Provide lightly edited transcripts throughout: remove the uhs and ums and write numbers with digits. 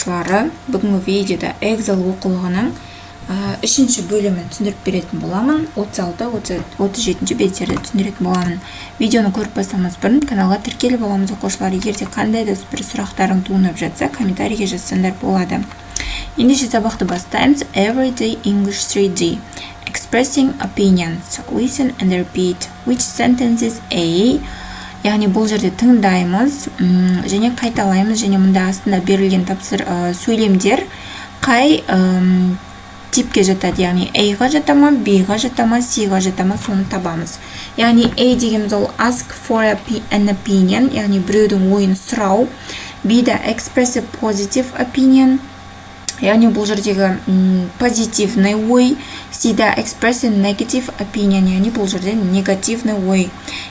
оқушылары, бүгінгі видеода Excel оқулығының 3-ші бөлімін түсіндіріп беретін боламын. 36-37 беттерді түсіндіретін боламын. Видеоны көріп бастамас бұрын каналға тіркеліп аламыз оқушылар. Егерде қандай да бір сұрақтарың туындап жатса, комментарийге жазсаңдар болады. Ендеше сабақты бастаймыз. Everyday English 3D. Expressing opinions. Listen and repeat. Which sentences A? Яғни бұл жерде тыңдаймыз, және қайталаймыз, және мұнда астында берілген сөйлемдер қай типке жатады, яғни A-ға жатама, B-ға жатама, C-ға жатама, соны табамыз. Яғни A дегеніміз ол ask for an opinion, яғни біреудің ойын сұрау. B-да express a positive opinion, яғни бұл жердегі позитивный ой. C-да express a negative opinion, яғни бұл жерде негативный ой.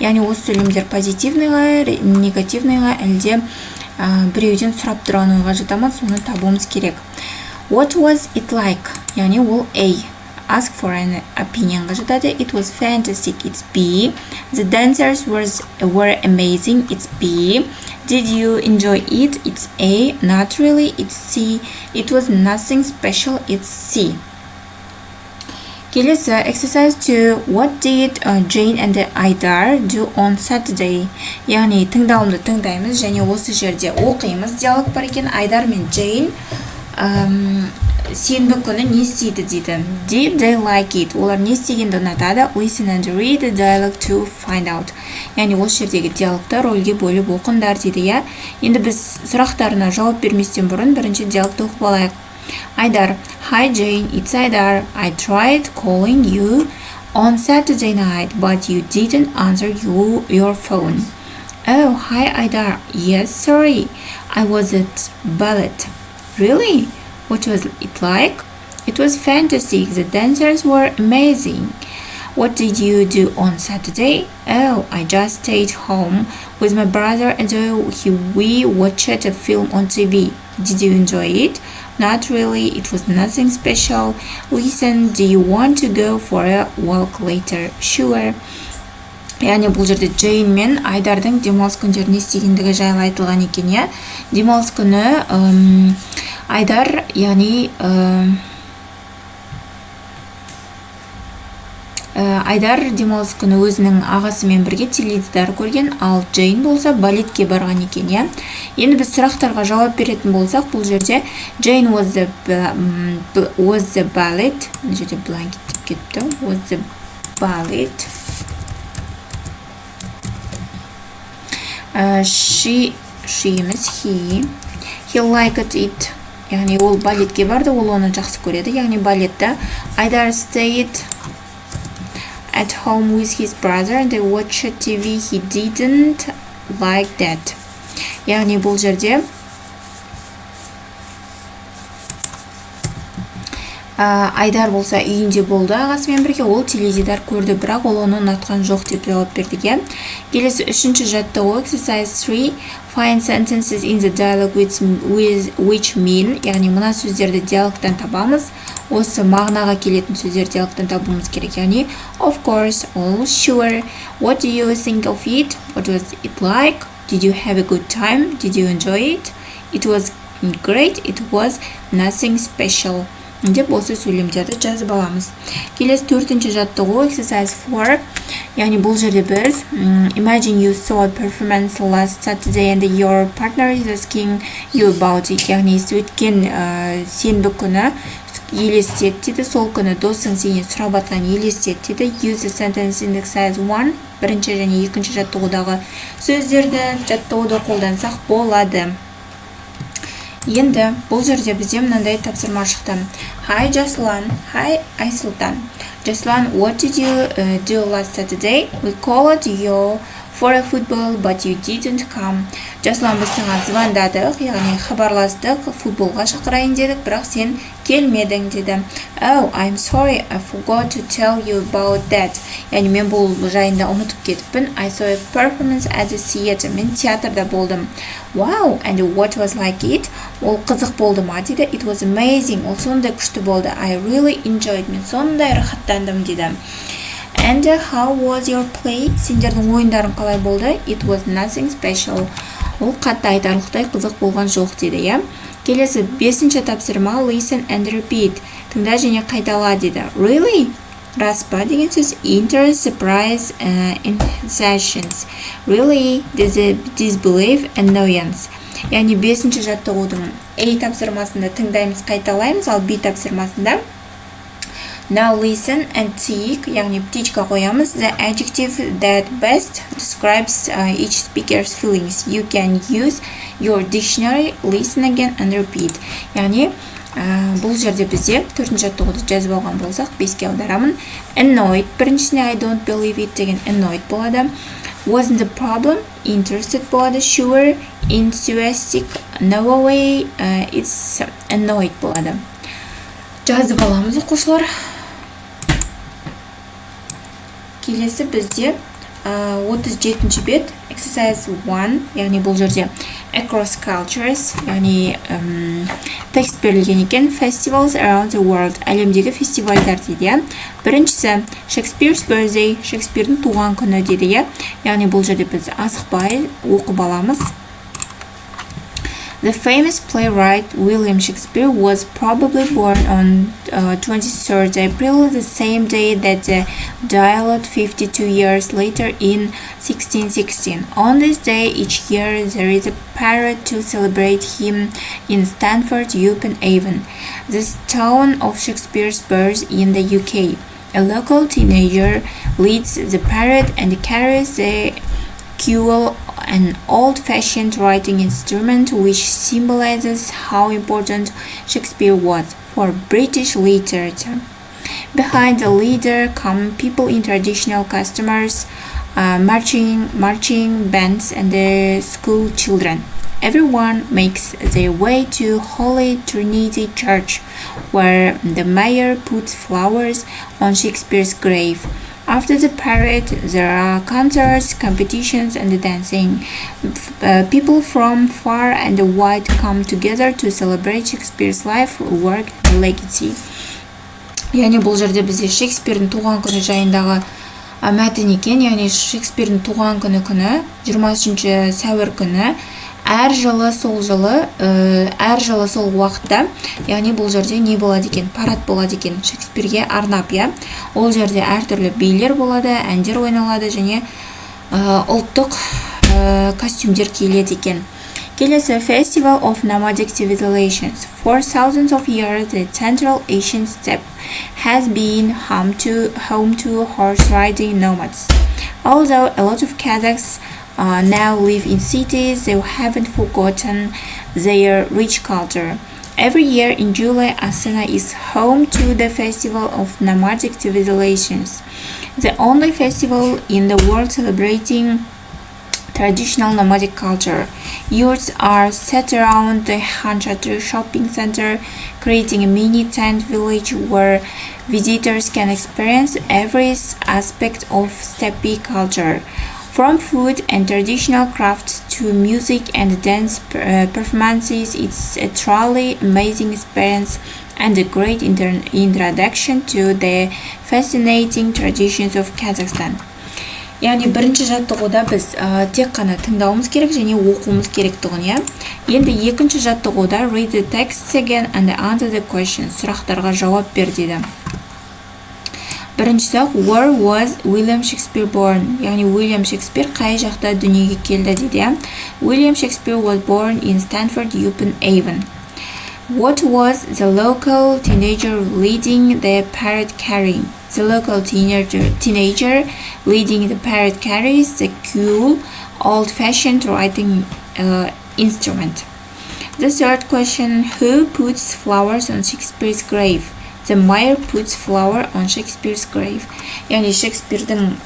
Яғни осы сөйлемдер позитивныйға, негативныйға әлде біреуден сұрап тұрған ойға жатамыз, соны табуымыз керек. What was it like? Яғни ол A. Ask for an opinionға жатады. It was fantastic. It's B. The dancers were amazing. It's B. Did you enjoy it? It's A. Not really. It's C. It was nothing special. It's C. Келесі exercise 2. What did Jane and Айдар do on Saturday? Яғни тыңдауымды тыңдаймыз және осы жерде оқимыз. Диалог бар екен. Айдар мен Jane сенбі күні не істейді дейді. Did they like it? Олар не істегенді ұнатады? Listen and read the dialogue to find out. Яғни осы жердегі диалогты рөлге бөліп оқыңдар дейді, я. Енді біз сұрақтарына жауап берместен бұрын бірінші диалогты оқып алайық. Айдар, hi Jane, it's Айдар. I tried calling you on Saturday night, but you didn't answer your phone. Oh, hi Айдар. Yes, sorry. I was at ballet. Really? What was it like? It was fantastic. The dancers were amazing. What did you do on Saturday? Oh, I just stayed home with my brother and we watched a film on TV. Did you enjoy it? Not really. It was nothing special. Listen, do you want to go for a walk later? Sure. Яғни бұл жерде Джейн мен Айдардың демалыс күндері не істегендігі жайлы айтылған екен, я. Демалыс күні Айдар, яғни Айдар демалыс күні өзінің ағасымен бірге теледидар көрген, ал Джейн болса балетке барған екен, я. Енді біз сұрақтарға жауап беретін болсақ, бұл жерде Jane was the ballet, бұл жерде былай кетті, was the ballet. She емес, he liked it. Яғни ол балетке барды, ол оны жақсы көреді. Яғни балетті Айдар stayed at home with his brother and they watched TV. He didn't like that. Яғни бұл жерде Айдар болса үйінде болды ағасымен бірге, ол теледидар көрді, бірақ ол оны ұнатқан жоқ деп жауап берді. Келесі үшінші жаттығу exercise 3. Find sentences in the dialogue which mean. Яғни мына сөздерді диалогтан табамыз. Осы мағынаға келетін сөздер диалогтан табуымыз керек. Яғни of course, all, sure. What do you think of it? What was it like? Did you have a good time? Did you enjoy it? It was great. It was nothing special. Деп осы сөйлемдерді жазып аламыз. Келесі төртінші жаттығу exercise 4. Яғни бұл жерде біз imagine you saw a performance last Saturday and your partner is asking you about it. Яғни өткен сенбі күні елестет дейді, сол күні досың сенен сұрап атқан елестет дейді. Use the sentence in exercise 1. Бірінші және екінші жаттығудағы сөздерді жаттығуды қолдансақ болады. Енді бұл жерде бізде мынандай тапсырма шықты. Hi Жаслан, hi Айсұлтан. Жаслан, what did you do last Saturday? We called you for a football, but you didn't come. Жаслан, біз саған звондадық, яғни хабарластық, футболға шақырайын дедік, бірақ сен келмедің деді. Oh, I'm sorry, I forgot to tell you about that. Яғни мен бұл жайында ұмытып кетіппін. I saw a performance at the theater. Мен театрда болдым. Wow, and what was like it? Ол қызық болды ма дейді. It was amazing. Ол сондай күшті болды. I really enjoyed. Мен сондай рахаттандым дейді. And how was your play? Сендердің ойындарың қалай болды? It was nothing special. Ол қатты айтарлықтай қызық болған жоқ дейді, я. Келесі 5-ші тапсырма listen and repeat. Тыңда және қайтала дейді. Really? Рас па деген сөз. Interest, surprise, sensations. Really? Disbelief, annoyance. Яғни 5-ші жаттығудың A тапсырмасында тыңдаймыз, қайталаймыз, ал B тапсырмасында now listen and tick, яғни птичка қоямыз. The adjective that best describes each speaker's feelings. You can use your dictionary, listen again and repeat. Яғни бұл жерде бізде 4-ші жаттығуды жазып алған болсақ 5-ке аударамын. Annoyed, біріншісіне I don't believe it деген annoyed болады. Wasn't the problem? Interested болады. Sure, enthusiastic, no way, it's annoyed болады. Жазып аламыз оқушылар. Келесі бізде 37-ші бет exercise 1, яғни бұл жерде across cultures, яғни текст берілген екен. Festivals around the world, әлемдегі фестивальдар дейді. Біріншісі Shakespeare's birthday, Шекспирдің туған күні дейді. Яғни бұл жерде біз асықпай оқып аламыз. The famous playwright William Shakespeare was probably born on 23rd April, the same day that the dialogue 52 years later in 1616. On this day each year there is a parade to celebrate him in Stamford-upon-Avon, the town of Shakespeare's birth in the UK. A local teenager leads the parade and carries the quill, an old-fashioned writing instrument which symbolizes how important Shakespeare was for British literature. Behind the leader come people in traditional costumes, marching bands and their school children. Everyone makes their way to Holy Trinity Church, where the mayor puts flowers on Shakespeare's grave. After the parade, there are concerts, competitions, and dancing. People from far and wide come together to celebrate Shakespeare's life, work, and legacy. Яғни бұл жерде бізде Шекспирдің туған күні жайындағы мәтін екен. Яғни Шекспирдің туған күні 23 сәуір күні әр жылы сол уақытта, яғни бұл жерде не болады екен? Парад болады екен Шекспирге арнап, я. Ол жерде әртүрлі билер болады, әндер ойналады және ұлттық костюмдер киіледі екен. Келесі Festival of Nomadic Civilizations. For thousands of years, the Central Asian steppe has been home to horse riding nomads. Although a lot of Kazakhs now live in cities, they haven't forgotten their rich culture. Every year in July, Astana is home to the Festival of Nomadic Civilizations, the only festival in the world celebrating traditional nomadic culture. Yurts are set around the Hanchatu shopping center, creating a mini tent village where visitors can experience every aspect of steppe culture. From food and traditional crafts to music and dance performances, it's a truly amazing experience and a great introduction to the fascinating traditions of Kazakhstan. Яғни бірінші жаттығуда біз тек қана тыңдауымыз керек және оқуымыз керектігін, я. Енді екінші жаттығуда read the text again and answer the questions. Сұрақтарға жауап бер дейді. Біріншісі, where was William Shakespeare born? Яғни William Shakespeare қай жақта дүниеге келді дейді. William Shakespeare was born in Stamford-upon-Avon. What was the local teenager leading the parade carrying? The local teenager leading the parade carries the cool, old-fashioned writing instrument. The third question, who puts flowers on Shakespeare's grave? The mayor puts flower on Shakespeare's grave. Яғни Шекспирдің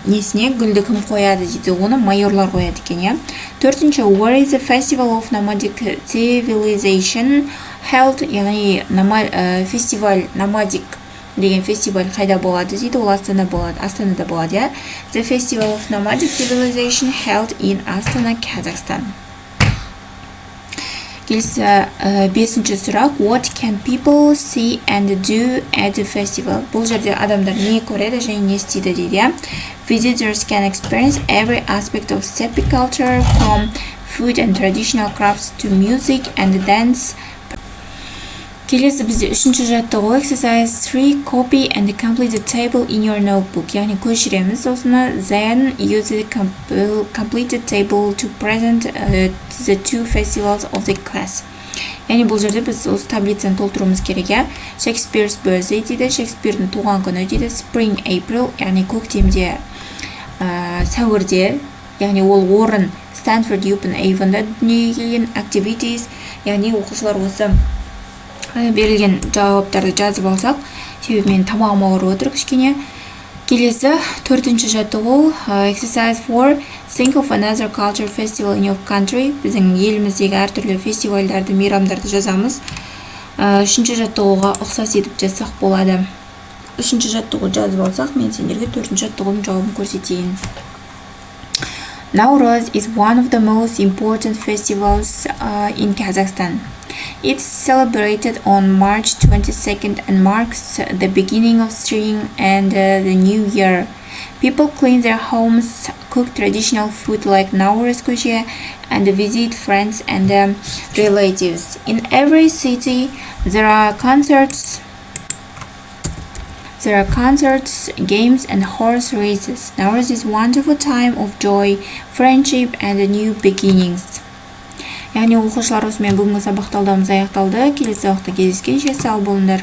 несіне гүлді кім қояды дейді, оны майорлар қояды екен, я. Төртінші, where is the Festival of Nomadic Civilization held? Яғни фестиваль nomadic деген фестиваль қайда болады дейді, ол Астанада болады, я. The Festival of Nomadic Civilization held in Astana, Kazakhstan. Келесі 5-ші сұрақ, what can people see and do at the festival? Бұл жерде адамдар не көреді және не істейді дейді. Visitors can experience every aspect of steppe culture, from food and traditional crafts to music and dance. Келесі бізде үшінші жаттығу exercise 3 copy and complete the table in your notebook. Яғни көшіреміз осыны. Then use the completed table to present the two festivals of the class. Яғни бұл жерде біз осы таблицаны толтыруымыз керек. Shakespeare's birthday дейді, Шекспирдің туған күні дейді, spring April, яғни көктемде, сәуірде, яғни ол орын Stanford Upon Avonда дүниеге келген, activities, яғни оқушылар осы берілген жауаптарды жазып алсақ, себебі мен тамағым ауырып отыр кішкене. Келесі төртінші жаттығу exercise 4 think of another culture festival in your country. Біздің еліміздегі әртүрлі фестивальдарды, мейрамдарды жазамыз. Үшінші жаттығуға ұқсас етіп жазсақ болады. Үшінші жаттығу жазып алсақ, мен сендерге төртінші жаттығудың жауабын көрсетейін. Nauryz is one of the most important festivals in Kazakhstan. It's celebrated on March 22nd and marks the beginning of spring and the new year. People clean their homes, cook traditional food like Nauryz kuche, and visit friends and relatives. In every city, there are concerts, games, and horse races. Nauryz is a wonderful time of joy, friendship, and new beginnings. Яғни оқушылар осымен бүгінгі сабақ талдауымыз аяқталды. Келесі сабақта кездескенше сау болыңдар.